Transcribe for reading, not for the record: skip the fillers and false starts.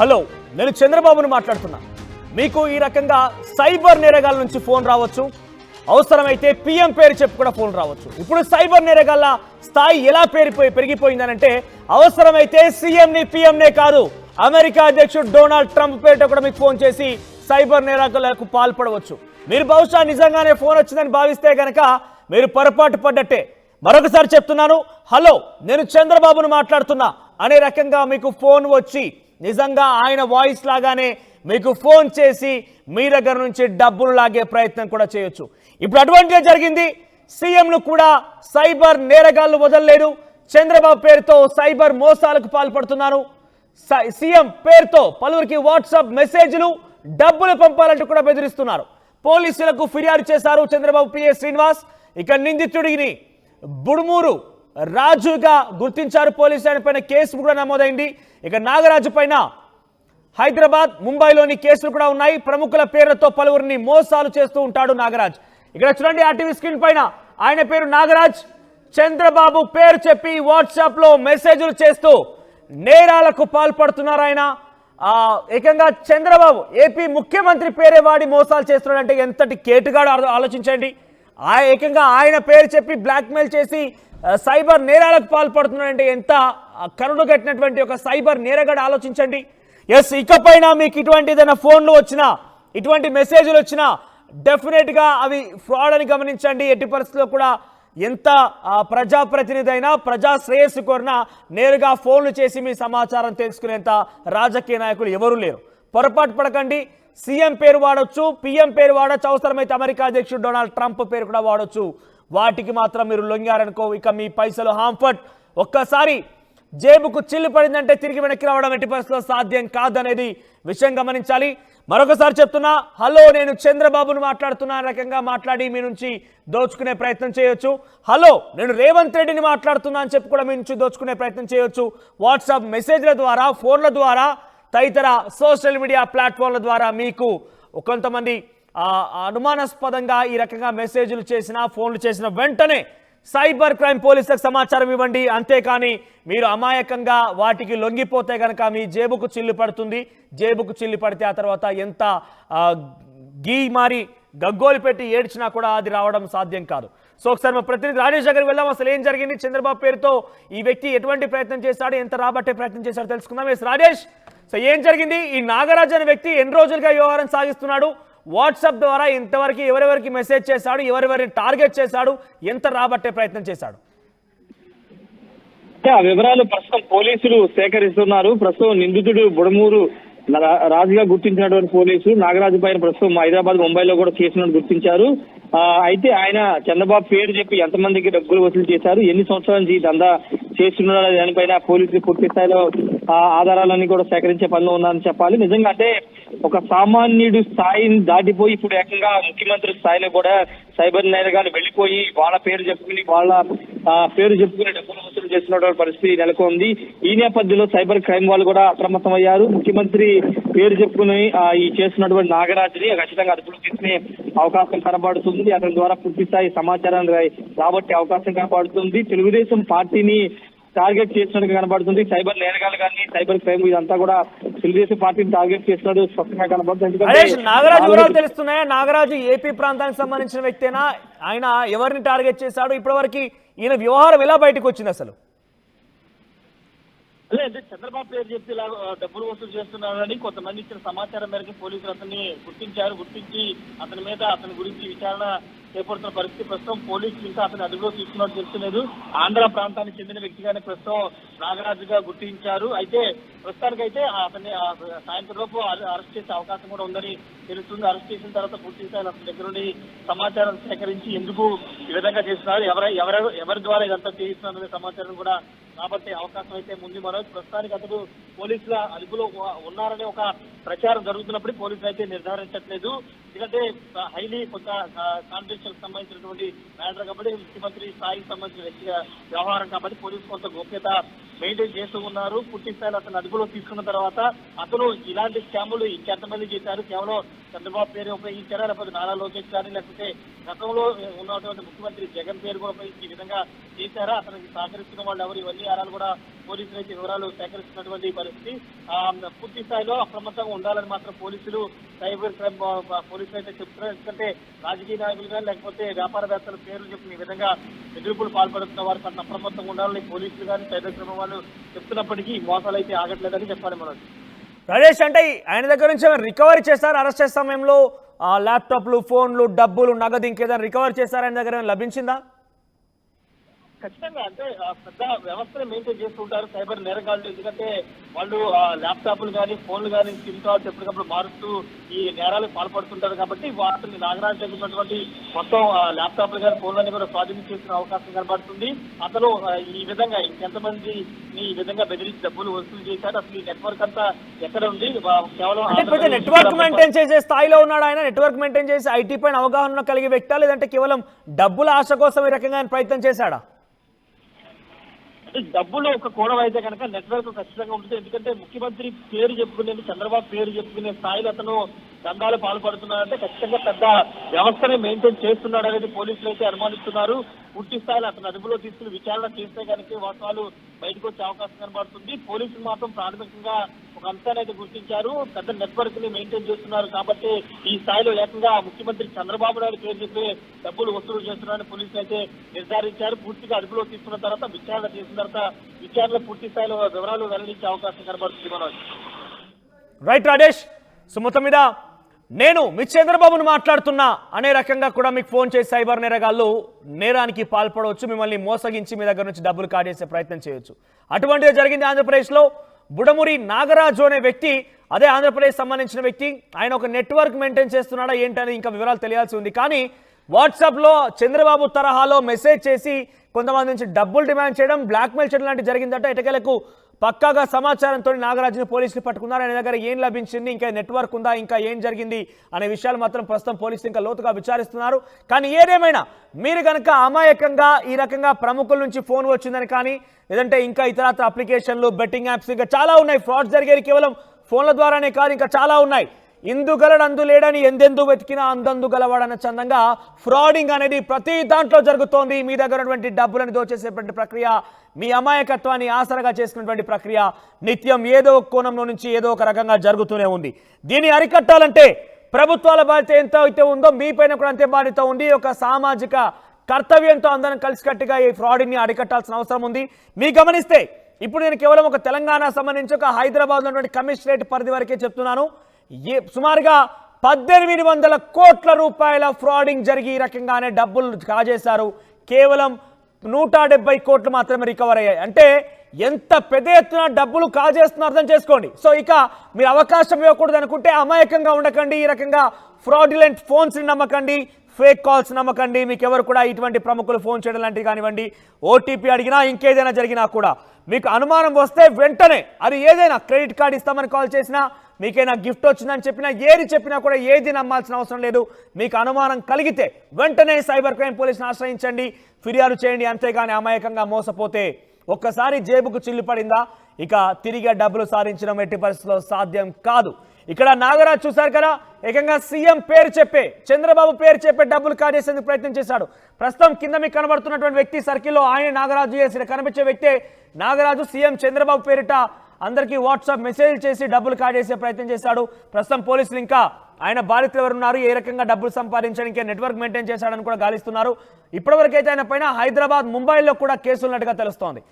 Hello, నేను చంద్రబాబును మాట్లాడుతున్నా. మీకు ఈ రకంగా సైబర్ నేరగాల నుంచి ఫోన్ రావచ్చు, అవసరమైతే పిఎం పేరు చెప్పు కూడా ఫోన్ రావచ్చు. ఇప్పుడు సైబర్ నేరగాల స్థాయి ఎలా పెరిగిపోయిందనంటే అవసరమైతే సీఎంని పిఎంనే కాదు, అమెరికా అధ్యక్షుడు డొనాల్డ్ ట్రంప్ పేరుతో కూడా మీకు ఫోన్ చేసి సైబర్ నేరగాలకు పాల్పడవచ్చు. మీరు బహుశా నిజంగానే ఫోన్ వచ్చిందని భావిస్తే గనక మీరు పొరపాటు పడ్డట్టే. మరొకసారి చెప్తున్నాను, హలో నేను చంద్రబాబును మాట్లాడుతున్నా అనే రకంగా మీకు ఫోన్ వచ్చి నిజంగా ఆయన వాయిస్ లాగానే మీకు ఫోన్ చేసి మీ దగ్గర నుంచి డబ్బులు లాగే ప్రయత్నం కూడా చేయొచ్చు. ఇప్పుడు అటువంటిదే జరిగింది. సీఎంను కూడా సైబర్ నేరగాళ్లు వదలలేదు. చంద్రబాబు పేరుతో సైబర్ మోసాలకు పాల్పడుతున్నారు. సీఎం పేరుతో పలువురికి వాట్సాప్ మెసేజ్లు డబ్బులు పంపాలంటూ కూడా బెదిరిస్తున్నారు. పోలీసులకు ఫిర్యాదు చేశారు చంద్రబాబు పిఏ శ్రీనివాస్. ఇక నిందితుడిని బుడుమూరు రాజుగా గుర్తించారు పోలీసులు. ఆయన పైన కేసు కూడా నమోదైంది. ఇక నాగరాజు పైన హైదరాబాద్, ముంబైలోని కేసులు కూడా ఉన్నాయి. ప్రముఖుల పేర్లతో పలువురిని మోసాలు చేస్తూ ఉంటాడు నాగరాజ్. ఇక్కడ చూడండి ఆర్టీవీ స్క్రీన్ పైన ఆయన పేరు నాగరాజ్. చంద్రబాబు పేరు చెప్పి వాట్సాప్ లో మెసేజ్లు చేస్తూ నేరాలకు పాల్పడుతున్నారు ఆయన. ఏకంగా చంద్రబాబు ఏపీ ముఖ్యమంత్రి పేరే వాడి మోసాలు చేస్తున్నాడంటే ఎంతటి కేటుగాడు ఆలోచించండి. ఏకంగా ఆయన పేరు చెప్పి బ్లాక్మెయిల్ చేసి సైబర్ నేరాలకు పాల్పడుతున్నాడంటే ఎంత కరుడు కట్టినటువంటి ఒక సైబర్ నేరగాడు ఆలోచించండి. ఎస్, ఇకపైన మీకు ఇటువంటి ఏదైనా ఫోన్లు వచ్చినా, ఇటువంటి మెసేజ్లు వచ్చినా డెఫినెట్గా అవి ఫ్రాడ్ అని గమనించండి. ఎట్టి పరిస్థితుల్లో కూడా ఎంత ప్రజాప్రతినిధి అయినా, ప్రజా శ్రేయస్సు కోరినా నేరుగా ఫోన్లు చేసి మీ సమాచారం తెలుసుకునేంత రాజకీయ నాయకులు ఎవరూ లేరు. పొరపాటు పడకండి. సీఎం పేరు వాడొచ్చు, పిఎం పేరు వాడచ్చు, అవసరమైతే అమెరికా అధ్యక్షుడు డొనాల్డ్ ట్రంప్ పేరు కూడా వాడొచ్చు. వాటికి మాత్రం మీరు లొంగారనుకో ఇక మీ పైసలు హాంఫర్ట్. ఒక్కసారి జేబుకు చిల్లు పడిందంటే తిరిగి వెనక్కి రావడం ఎట్టి పరిస్థితుల్లో సాధ్యం కాదనేది విషయం గమనించాలి. మరొకసారి చెప్తున్నా, హలో నేను చంద్రబాబును మాట్లాడుతున్నా రకంగా మాట్లాడి మీ నుంచి దోచుకునే ప్రయత్నం చేయొచ్చు. హలో నేను రేవంత్ రెడ్డిని మాట్లాడుతున్నా అని చెప్పి కూడా మీ నుంచి దోచుకునే ప్రయత్నం చేయొచ్చు. వాట్సాప్ మెసేజ్ల ద్వారా, ఫోన్ల ద్వారా, తదితర సోషల్ మీడియా ప్లాట్ఫామ్ల ద్వారా మీకు కొంతమంది అనుమానాస్పదంగా ఈ రకంగా మెసేజ్లు చేసినా, ఫోన్లు చేసిన వెంటనే సైబర్ క్రైమ్ పోలీసులకు సమాచారం ఇవ్వండి. అంతేకాని మీరు అమాయకంగా వాటికి లొంగిపోతే కనుక మీ జేబుకు చిల్లు పడుతుంది. జేబుకు చిల్లు పడితే ఆ తర్వాత ఎంత గీ మారి గగ్గోలు పెట్టి ఏడ్చినా కూడా అది రావడం సాధ్యం కాదు. సో ఒకసారి మా ప్రతినిధి రాజేష్ దగ్గరికి వెళ్దాం. అసలు ఏం జరిగింది, చంద్రబాబు పేరుతో ఈ వ్యక్తి ఎటువంటి ప్రయత్నం చేశాడు, ఎంత రాబట్టే ప్రయత్నం చేశాడు తెలుసుకుందాం. ఎస్ రాజేష్, సో ఏం జరిగింది? ఈ నాగరాజ్ అనే వ్యక్తి ఎన్ని రోజులుగా వ్యవహారం సాగిస్తున్నాడు? వాట్సాప్ ద్వారా ఇంతవరకు ఎవరెవరికి మెసేజ్ చేశాడు, ఎవరెవరిని టార్గెట్ చేశాడు, ఎంత రాబట్టే ప్రయత్నం చేశాడు? ఆ వివరాలు ప్రస్తుతం పోలీసులు సేకరిస్తున్నారు. ప్రస్తుతం నిందితుడు బుడమూరు రాజుగా గుర్తించినటువంటి పోలీసులు నాగరాజు పైన ప్రస్తుతం హైదరాబాద్, ముంబైలో కూడా కేసులను గుర్తించారు. అయితే ఆయన చంద్రబాబు పేరు చెప్పి ఎంతమందికి డబ్బులు వసూలు చేశారు, ఎన్ని సంవత్సరాల నుంచి దందా చేస్తున్నారు దానిపైన పోలీసులు పూర్తి స్థాయిలో ఆధారాలన్నీ కూడా సేకరించే పనిలో ఉన్నారని చెప్పాలి. నిజంగా అంటే ఒక సామాన్యుడు స్థాయిని దాటిపోయి ఇప్పుడు ఏకంగా ముఖ్యమంత్రి స్థాయిలో కూడా సైబర్ నేరగాలు వెళ్ళిపోయి వాళ్ళ పేరు చెప్పుకుని డబ్బులు వసూలు చేస్తున్నటువంటి పరిస్థితి నెలకొంది. ఈ నేపథ్యంలో సైబర్ క్రైమ్ వాళ్ళు కూడా అప్రమత్తమయ్యారు. ముఖ్యమంత్రి పేరు చెప్పుకుని ఈ చేస్తున్నటువంటి నాగరాజుని ఖచ్చితంగా అదుపులో తీసుకునే అవకాశం కనబడుతుంది. అతని ద్వారా పూర్తి స్థాయి సమాచారాన్ని రాబట్టే అవకాశం కనబడుతుంది. తెలుగుదేశం పార్టీని టార్గెట్ చేసినట్టుగా కనబడుతుంది. సైబర్ నేరగాలు కానీ సైబర్ క్రైమ్ ఇదంతా కూడా తెలుగుదేశం పార్టీని టార్గెట్ చేసినట్టు స్పష్టంగా కనబడుతుంది. నాగరాజు వివరాలు తెలుస్తున్నాయా? నాగరాజు ఏపీ ప్రాంతానికి సంబంధించిన వ్యక్తేనా? ఆయన ఎవరిని టార్గెట్ చేశాడు? ఇప్పటివరకు ఈయన వ్యవహారం ఎలా బయటకు వచ్చింది అసలు? అంటే చంద్రబాబు పేరు చెప్పి ఇలా డబ్బులు వసూలు చేస్తున్నారని కొంతమంది ఇచ్చిన సమాచారం మేరకు పోలీసులు అతన్ని గుర్తించి అతని గురించి విచారణ చేపడుతున్న పరిస్థితి. ప్రస్తుతం పోలీసులు ఇంకా అతని అదుపులో తీసుకున్నట్టు తెలుస్తలేదు. ఆంధ్ర ప్రాంతానికి చెందిన వ్యక్తిగానే ప్రస్తుతం నాగరాజుగా గుర్తించారు. అయితే ప్రస్తుతానికైతే అతన్ని సాయంత్రం లోపు అరెస్ట్ చేసే అవకాశం కూడా ఉందని తెలుస్తుంది. అరెస్ట్ చేసిన తర్వాత పూర్తి స్థాయిలో అతని దగ్గర నుండి సమాచారం సేకరించి ఎందుకు ఈ విధంగా చేస్తున్నారు, ఎవరి ద్వారా ఇదంతా చేయిస్తున్నారనే సమాచారం కూడా రాబట్టే అవకాశం అయితే ముందు. ప్రస్తుతానికి అతడు పోలీసుల అదుపులో ఉన్నారనే ఒక ప్రచారం జరుగుతున్నప్పుడు పోలీసులు అయితే నిర్ధారించట్లేదు. ఎందుకంటే హైలీ కొంత కాన్ఫిడెన్షియల్ సంబంధించినటువంటి మ్యాటర్ కాబట్టి, ముఖ్యమంత్రి స్థాయికి సంబంధించిన వ్యక్తిగా వ్యవహారం కాబట్టి పోలీసు కొంత గోప్యత మెయింటైన్ చేస్తూ ఉన్నారు. పూర్తి స్థాయిలో అతను అదుపులో తీసుకున్న తర్వాత అతను ఇలాంటి స్కాములు ఇంకెంతమంది చేశారు, కేవలం చంద్రబాబు పేరు ఉపయోగించారా, లేకపోతే నారా లోకేష్ గారిని, లేకపోతే గతంలో ఉన్నటువంటి ముఖ్యమంత్రి జగన్ పేరు కూడా ఉపయోగించి ఈ విధంగా చేశారా, అతనికి సహకరిస్తున్న వాళ్ళు ఎవరు, ఇవన్నీ ఆరాలు కూడా పోలీసులు అయితే వివరాలు సేకరిస్తున్నటువంటి పరిస్థితి. పూర్తి స్థాయిలో అప్రమత్తంగా ఉండాలని మాత్రం పోలీసులు సైబర్ క్రైమ్ పోలీసులు అయితే చెప్తున్నారు. ఎందుకంటే రాజకీయ నాయకులు కానీ లేకపోతే వ్యాపారవేత్తల పేర్లు చెప్పిన ఈ విధంగా బెదిరింపులు పాల్పడుతున్న వారు పట్ల అప్రమత్తంగా ఉండాలని పోలీసులు కానీ సైబర్ క్రైమ్ వాళ్ళు చెప్తున్నప్పటికీ మోసాలు అయితే ఆగట్లేదని చెప్పాలి మనం. రాజేష్, అంటే ఆయన దగ్గర నుంచి రికవరీ చేస్తారు అరెస్ట్ చేసే సమయంలో ల్యాప్టాప్లు, ఫోన్లు, డబ్బులు, నగదు ఇంకేదైనా రికవర్ చేశారు ఆయన దగ్గర లభించిందా? ఖచ్చితంగా అంటే పెద్ద వ్యవస్థను మెయింటైన్ చేస్తుంటారు సైబర్ నేరగాళ్ళు. ఎందుకంటే వాళ్ళు ల్యాప్టాప్లు కానీ ఫోన్లు కానీ సిమ్ కార్డ్స్ ఎప్పటికప్పుడు మారుస్తూ ఈ నేరాలకు పాల్పడుతుంటారు. కాబట్టి వాటిని నాగరాజు దగ్గరున్నటువంటి మొత్తం ల్యాప్టాప్లు కానీ ఫోన్లన్నీ కూడా స్వాధీనం చేసుకునే అవకాశం కనబడుతుంది. అతను ఈ విధంగా ఇంకెంతమంది ఈ విధంగా బెదిరించి డబ్బులు వసూలు చేశారు, అసలు ఈ నెట్వర్క్ అంతా ఎక్కడ ఉంది, కేవలం నెట్వర్క్ మెయింటైన్ చేసే స్థాయిలో ఉన్నాడు ఆయన? నెట్వర్క్ మెయింటైన్ చేసి ఐటీ పైన అవగాహన కలిగే వ్యక్తి, లేదంటే కేవలం డబ్బుల ఆశ కోసం ఈ రకంగా ప్రయత్నం చేశాడా? డబ్బులు ఒక కోణం అయితే కనుక నెట్వర్క్ ఖచ్చితంగా ఉంటుంది. ఎందుకంటే ముఖ్యమంత్రి పేరు చెప్పుకునే, చంద్రబాబు పేరు చెప్పుకునే స్థాయిలో అతను దందాలు పాల్పడుతున్నాడంటే ఖచ్చితంగా పెద్ద వ్యవస్థని మెయింటైన్ చేస్తున్నాడు అనేది పోలీసులు అయితే అనుమానిస్తున్నారు. పూర్తి స్థాయిలో అతను అదుపులో తీసుకుని విచారణ చేస్తే కనుక వాస్తవాలు బయటకు వచ్చే అవకాశం కనబడుతుంది. పోలీసులు మాత్రం ప్రాథమికంగా ఒక అంశాన్ని అయితే గుర్తించారు, పెద్ద నెట్వర్క్ ని మెయింటైన్ చేస్తున్నారు. కాబట్టి ఈ స్థాయిలో ఏకంగా ముఖ్యమంత్రి చంద్రబాబు నాయుడు పేరు చెప్పి డబ్బులు వసూలు చేస్తున్నారని పోలీసులు అయితే నిర్ధారించారు. పూర్తిగా అదుపులో తీసుకున్న తర్వాత విచారణ చేసిన తర్వాత విచారణలో పూర్తి స్థాయిలో వివరాలు వెల్లడించే అవకాశం కనబడుతుంది. మనోజ్, రైట్ రాజేష్. సో మొత్తం మీద నేను మీ చంద్రబాబును మాట్లాడుతున్నా అనే రకంగా కూడా మీకు ఫోన్ చేసి సైబర్ నేరగాళ్ళు నేరానికి పాల్పడవచ్చు, మిమ్మల్ని మోసగించి మీ దగ్గర నుంచి డబ్బులు కాజేసే ప్రయత్నం చేయొచ్చు. అటువంటిది జరిగింది ఆంధ్రప్రదేశ్లో. బుడమూరి నాగరాజు అనే వ్యక్తి, అదే ఆంధ్రప్రదేశ్ సంబంధించిన వ్యక్తి, ఆయన ఒక నెట్వర్క్ మెయింటైన్ చేస్తున్నాడా ఏంటనేది ఇంకా వివరాలు తెలియాల్సి ఉంది. కానీ వాట్సాప్లో చంద్రబాబు తరహాలో మెసేజ్ చేసి కొంతమంది నుంచి డబ్బులు డిమాండ్ చేయడం, బ్లాక్మెయిల్ చేయడం లాంటివి జరిగిందంటే ఎటకేలకు పక్కాగా సమాచారంతో నాగరాజుని పోలీసులు పట్టుకున్నారు. ఆయన దగ్గర ఏం లభించింది, ఇంకా నెట్వర్క్ ఉందా, ఇంకా ఏం జరిగింది అనే విషయాలు మాత్రం ప్రస్తుతం పోలీసులు ఇంకా లోతుగా విచారిస్తున్నారు. కానీ ఏదేమైనా మీరు కనుక అమాయకంగా ఈ రకంగా ప్రముఖుల నుంచి ఫోన్ వచ్చిందని కానీ, లేదంటే ఇంకా ఇతరత్ర అప్లికేషన్లు, బెట్టింగ్ యాప్స్ ఇంకా చాలా ఉన్నాయి. ఫ్రాడ్స్ జరిగేవి కేవలం ఫోన్ల ద్వారానే కాదు, ఇంకా చాలా ఉన్నాయి. ఇందుగలడు అందు లేడని ఎందెందు వెతికినా అందందు గలవాడన్న చందంగా ఫ్రాడింగ్ అనేది ప్రతి దాంట్లో జరుగుతోంది. మీ దగ్గర ఉన్నటువంటి డబ్బులను దోచేసేటువంటి ప్రక్రియ, మీ అమాయకత్వాన్ని ఆసరగా చేసుకున్నటువంటి ప్రక్రియ నిత్యం ఏదో ఒక కోణంలో నుంచి ఏదో ఒక రకంగా జరుగుతూనే ఉంది. దీన్ని అరికట్టాలంటే ప్రభుత్వాల బాధ్యత ఎంత అయితే ఉందో మీపైన కూడా అంతే బాధ్యత ఉంది. ఒక సామాజిక కర్తవ్యంతో అందరం కలిసికట్టుగా ఈ ఫ్రాడ్ని అరికట్టాల్సిన అవసరం ఉంది. మీరు గమనిస్తే ఇప్పుడు నేను కేవలం ఒక తెలంగాణ సంబంధించి ఒక హైదరాబాద్ ఉన్నటువంటి కమిషనరేట్ పరిధి వరకే చెప్తున్నాను. సుమారుగా 1800 కోట్ల రూపాయల ఫ్రాడింగ్ జరిగి ఈ రకంగానే డబ్బులు కాజేశారు. కేవలం 170 కోట్లు మాత్రమే రికవర్ అయ్యాయి. అంటే ఎంత పెద్ద ఎత్తున డబ్బులు కాజేస్తున్నా అర్థం చేసుకోండి. సో ఇక మీరు అవకాశం ఇవ్వకూడదు అనుకుంటే అమాయకంగా ఉండకండి. ఈ రకంగా ఫ్రాడ్యులెంట్ ఫోన్స్ని నమ్మకండి, ఫేక్ కాల్స్ నమ్మకండి. మీకు ఎవరు కూడా ఇటువంటి ప్రముఖులు ఫోన్ చేయడం లాంటివి కానివ్వండి, ఓటీపీ అడిగినా ఇంకేదైనా జరిగినా కూడా మీకు అనుమానం వస్తే వెంటనే, అది ఏదైనా క్రెడిట్ కార్డు ఇస్తామని కాల్ చేసినా, మీకైనా గిఫ్ట్ వచ్చిందని చెప్పినా, ఏది చెప్పినా కూడా ఏది నమ్మాల్సిన అవసరం లేదు. మీకు అనుమానం కలిగితే వెంటనే సైబర్ క్రైమ్ పోలీసుని ఆశ్రయించండి, ఫిర్యాదు చేయండి. అంతేగాని అమాయకంగా మోసపోతే ఒక్కసారి జేబుకు చిల్లు పడిందా ఇక తిరిగి డబ్బులు సాధించడం ఎట్టి పరిస్థితుల్లో సాధ్యం కాదు. ఇక్కడ నాగరాజు చూశారు కదా, ఏకంగా సీఎం పేరు చెప్పే, చంద్రబాబు పేరు చెప్పే డబ్బులు కాజేసేందుకు ప్రయత్నం చేశాడు. ప్రస్తుతం కింద మీకు కనబడుతున్నటువంటి వ్యక్తి సర్కిల్లో ఆయన నాగరాజు చేసిన కనిపించే వ్యక్తే నాగరాజు. సీఎం చంద్రబాబు పేరిట అందరికీ వాట్సాప్ మెసేజ్ చేసి డబ్బులు కాజేసే ప్రయత్నం చేశాడు. ప్రస్తుతం పోలీసులు ఇంకా ఆయన బాధితులు ఎవరున్నారు, ఏ రకంగా డబ్బులు సంపాదించడానికి నెట్వర్క్ మెయింటైన్ చేశాడని కూడా గాలిస్తున్నారు. ఇప్పటివరకైతే ఆయన పైన హైదరాబాద్, ముంబైలో కూడా కేసులు ఉన్నట్టుగా తెలుస్తోంది.